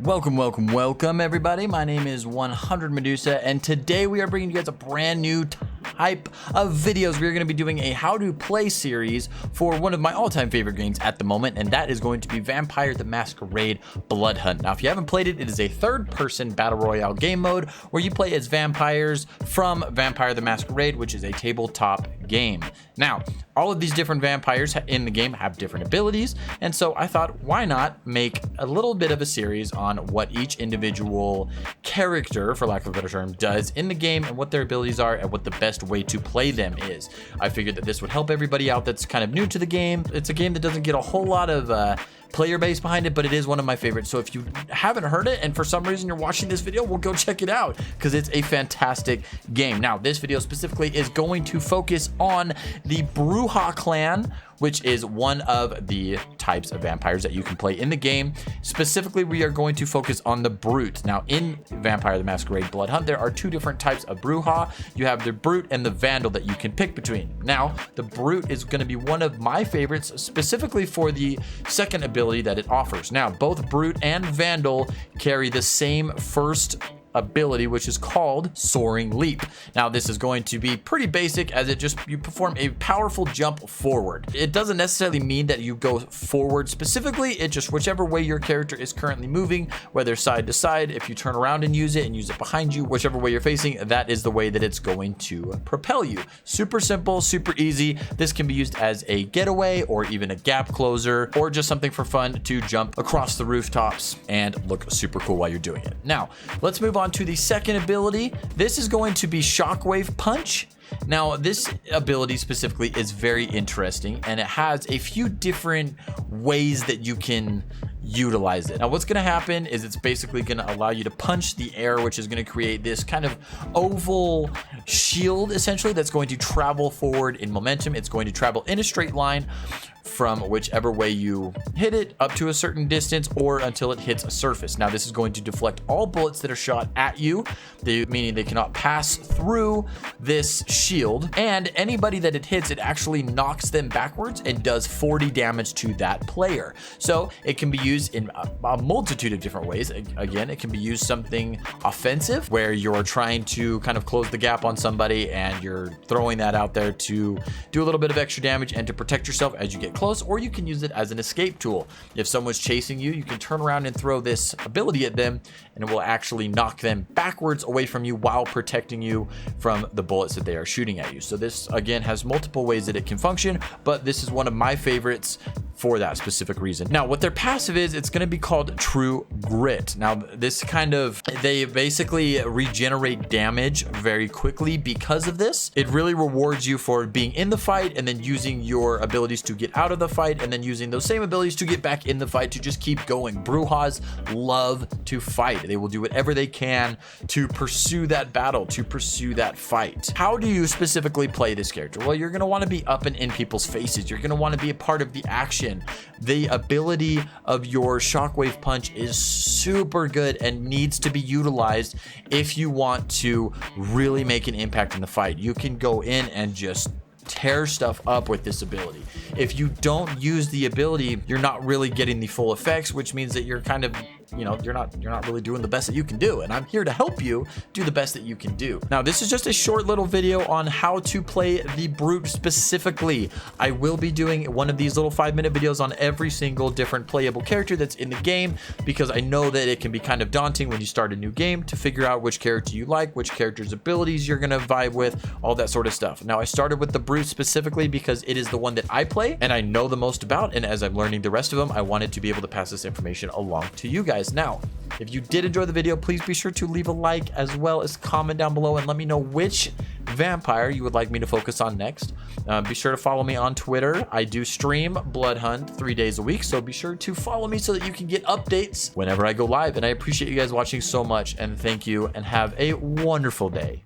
Welcome everybody. My name is 100 Medusa, and today we are bringing you guys a brand new type of videos. We're going to be doing a how to play series for one of my all-time favorite games at the moment, and that is going to be Vampire the Masquerade Bloodhunt. Now, if you haven't played it, it is a third-person battle royale game mode where you play as vampires from Vampire the Masquerade, which is a tabletop game. Now, all of these different vampires in the game have different abilities, and so I thought, why not make a little bit of a series on what each individual character, for lack of a better term, does in the game and what their abilities are and what the best way to play them is. I figured that this would help everybody out that's kind of new to the game. It's a game that doesn't get a whole lot of player base behind it, but it is one of my favorites. So if you haven't heard it and for some reason you're watching this video, well, go check it out because it's a fantastic game. Now, this video specifically is going to focus on the Bruja clan, which is one of the types of vampires that you can play in the game. Specifically, we are going to focus on the Brute. Now, in Vampire the Masquerade Bloodhunt, there are two different types of Bruja. You have the Brute and the Vandal that you can pick between. Now, the Brute is going to be one of my favorites, specifically for the second ability that it offers. Now, both Brute and Vandal carry the same first ability, which is called Soaring Leap. Now, this is going to be pretty basic, as you perform a powerful jump forward. It doesn't necessarily mean that you go forward specifically. It just whichever way your character is currently moving, whether side to side, if you turn around and use it behind you, whichever way you're facing, that is the way that it's going to propel you. Super simple, super easy. This can be used as a getaway or even a gap closer, or just something for fun to jump across the rooftops and look super cool while you're doing it. Now, let's move on to the second ability. This is going to be Shockwave Punch. Now, this ability specifically is very interesting, and it has a few different ways that you can utilize it. Now, what's going to happen is it's basically going to allow you to punch the air, which is going to create this kind of oval shield, essentially, that's going to travel forward in momentum. It's going to travel in a straight line from whichever way you hit it up to a certain distance or until it hits a surface. Now, this is going to deflect all bullets that are shot at you, meaning they cannot pass through this shield, and anybody that it hits, it actually knocks them backwards and does 40 damage to that player. So it can be used in a multitude of different ways. Again, it can be used something offensive, where you're trying to kind of close the gap on somebody and you're throwing that out there to do a little bit of extra damage and to protect yourself as you get close, or you can use it as an escape tool. If someone's chasing you, you can turn around and throw this ability at them, and it will actually knock them backwards away from you while protecting you from the bullets that they are shooting at you. So this, again, has multiple ways that it can function, but this is one of my favorites for that specific reason. Now, what their passive is, it's going to be called True Grit. Now, this they basically regenerate damage very quickly because of this. It really rewards you for being in the fight and then using your abilities to get out of the fight, and then using those same abilities to get back in the fight to just keep going. Brujas love to fight. They will do whatever they can to pursue that battle, to pursue that fight. How do you specifically play this character? Well, you're going to want to be up and in people's faces. You're going to want to be a part of the action. The ability of your Shockwave Punch is super good and needs to be utilized if you want to really make an impact in the fight. You can go in and just tear stuff up with this ability. If you don't use the ability, you're not really getting the full effects, which means that you're kind of, you're not really doing the best that you can do, and I'm here to help you do the best that you can do. Now, this is just a short little video on how to play the Brute specifically. I will be doing one of these little 5-minute videos on every single different playable character that's in the game, because I know that it can be kind of daunting when you start a new game to figure out which character you like, which character's abilities you're gonna vibe with, all that sort of stuff. Now, I started with the Brute specifically because it is the one that I play and I know the most about, and as I'm learning the rest of them, I wanted to be able to pass this information along to you guys. Now, if you did enjoy the video, please be sure to leave a like as well as comment down below and let me know which vampire you would like me to focus on next. Be sure to follow me on Twitter. I do stream Bloodhunt 3 days a week, so be sure to follow me so that you can get updates whenever I go live. And I appreciate you guys watching so much, and thank you, and have a wonderful day.